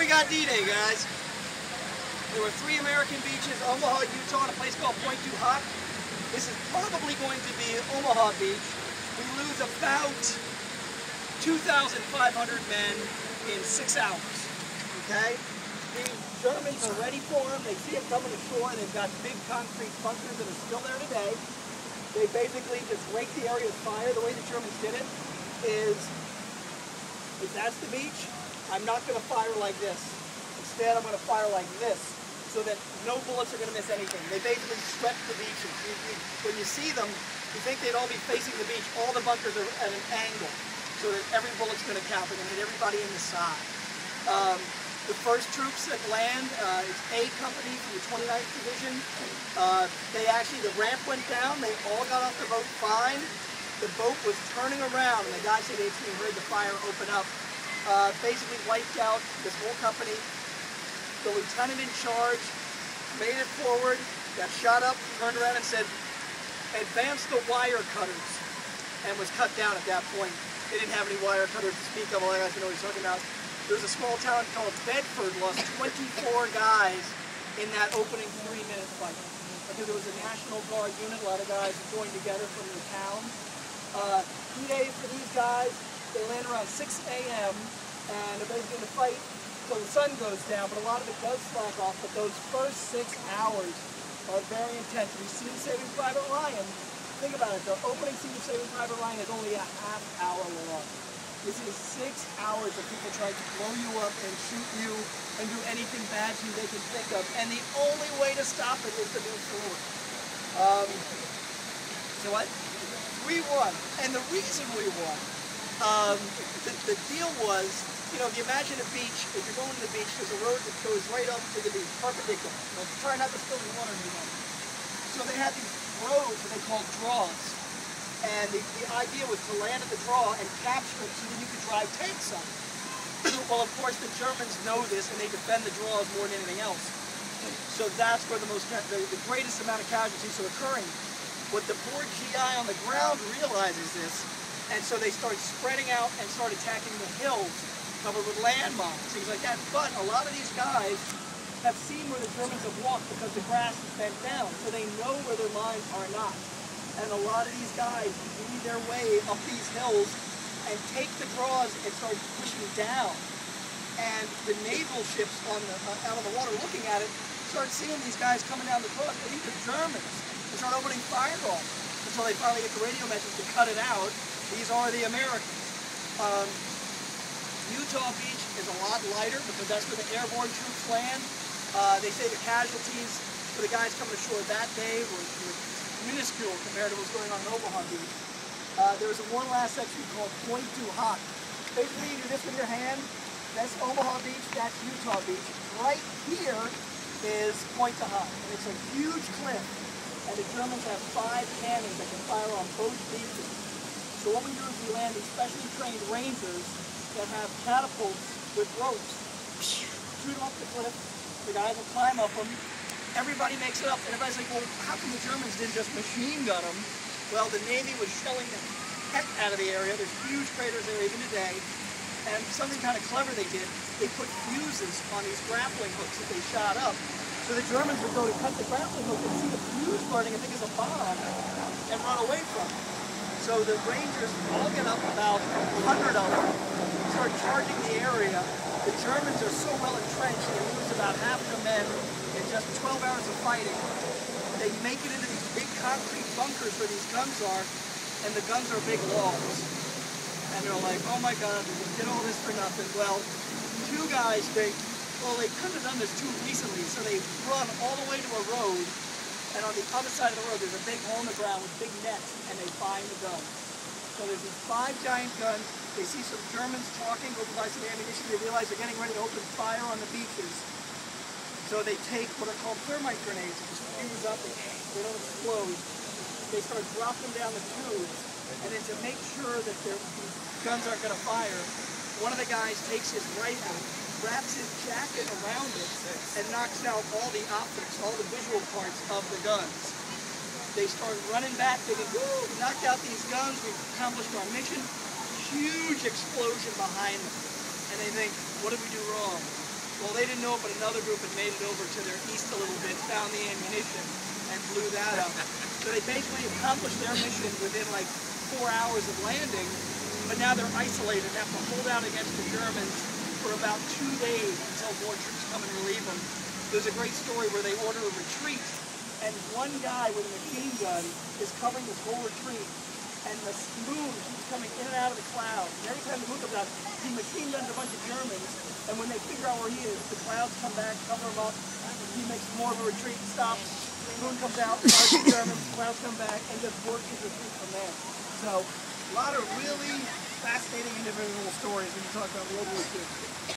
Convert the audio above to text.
we got D-Day, guys. There were 3 American beaches, Omaha, Utah, and a place called Point Du Hoc. This is probably going to be Omaha Beach. We lose about 2,500 men in 6 hours, okay? The Germans are ready for them. They see them coming ashore. They've got big concrete bunkers that are still there today. They basically just rake the area of fire. The way the Germans did it is, if that's the beach, I'm not going to fire like this. Instead, I'm going to fire like this, so that no bullets are going to miss anything. They basically swept the beaches. When you see them, you think they'd all be facing the beach. All the bunkers are at an angle, so that every bullet's going to count. They're going to hit everybody in the side. The first troops that land is A Company from the 29th Division. The ramp went down. They all got off the boat fine. The boat was turning around, and the guy said they heard the fire open up. Basically wiped out this whole company. The lieutenant in charge made it forward, got shot up, turned around and said, advance the wire cutters, and was cut down at that point. They didn't have any wire cutters to speak of. All I guys know what he's talking about. There's a small town called Bedford, lost 24 guys in that opening 3-minute fight. Because it was a National Guard unit, a lot of guys joined together from the town. D-Day for these guys, they land around 6 a.m. and they're basically going to fight till the sun goes down, but a lot of it does slack off, but those first 6 hours are very intense. We've seen Saving Private Ryan. Think about it, the opening scene of Saving Private Ryan is only a half hour long. This is 6 hours of people trying to blow you up and shoot you and do anything bad to you they can think of, and the only way to stop it is to move forward. So what? We won, and the reason we won, the deal was, you know, if you imagine a beach, if you're going to the beach, there's a road that goes right up to the beach, perpendicular. Now, try not to spill any water in your mouth. So they had these roads that they called draws. And the idea was to land at the draw and capture it so that you could drive tanks on it. Well, of course, the Germans know this, and they defend the draws more than anything else. So that's where the greatest amount of casualties are occurring. But the poor GI on the ground realizes this, and so they start spreading out and start attacking the hills covered with landmines, things like that. But a lot of these guys have seen where the Germans have walked because the grass is bent down, so they know where their mines are not. And a lot of these guys weed their way up these hills and take the draws and start pushing down. And the naval ships on out of the water looking at it start seeing these guys coming down the draws. These are Germans. They start opening fire on them until they finally get the radio message to cut it out. These are the Americans. Utah Beach is a lot lighter because that's where the airborne troops land. They say the casualties for the guys coming ashore that day were minuscule compared to what's going on in Omaha Beach. There's one last section called Point Du Hoc. Basically, you do this with your hand. That's Omaha Beach, that's Utah Beach. Right here is Point Du Hoc, and it's a huge cliff. And the Germans have 5 cannons that can fire on both beaches. So what we do is we land these specially trained rangers that have catapults with ropes. Shoot off the cliff. The guys will climb up them. Everybody makes it up, and everybody's like, well, how come the Germans didn't just machine gun them? Well, the Navy was shelling the heck out of the area. There's huge craters there even today. And something kind of clever they did, they put fuses on these grappling hooks that they shot up. So the Germans would go to cut the grappling hook and see the fuse burning and think it's a bomb and run away from it. So the Rangers all get up, about 100 of them, start charging the area. The Germans are so well entrenched, they lose about half their men in just 12 hours of fighting. They make it into these big concrete bunkers where these guns are, and the guns are big logs. And they're like, oh my God, we did all this for nothing. Well, 2 guys think, well, they couldn't have done this too recently, so they run all the way to a road, and on the other side of the road there's a big hole in the ground with big nets, and they find the guns. So there's these 5 giant guns. They see some Germans talking, go buy some ammunition. They realize they're getting ready to open fire on the beaches. So they take what are called thermite grenades, which just fuse up, they don't explode. They start dropping them down the tubes, and then to make sure that these guns aren't going to fire, one of the guys takes his rifle, wraps his jacket around it, and knocks out all the optics, all the visual parts of the guns. They start running back, thinking, woo, we knocked out these guns, we've accomplished our mission. Huge explosion behind them. And they think, what did we do wrong? Well, they didn't know it, but another group had made it over to their east a little bit, found the ammunition, and blew that up. So they basically accomplished their mission within like 4 hours of landing, but now they're isolated and have to hold out against the Germans for about 2 days until more troops come and relieve them. There's a great story where they order a retreat, and one guy with a machine gun is covering this whole retreat, and the moon keeps coming in and out of the clouds. And every time the moon comes out, he machine guns a bunch of Germans, and when they figure out where he is, the clouds come back, cover him up, he makes more of a retreat, stops, the moon comes out, starts the Germans, clouds come back, and just works his retreat from there. So, a lot of really fascinating individual stories when you talk about World War II.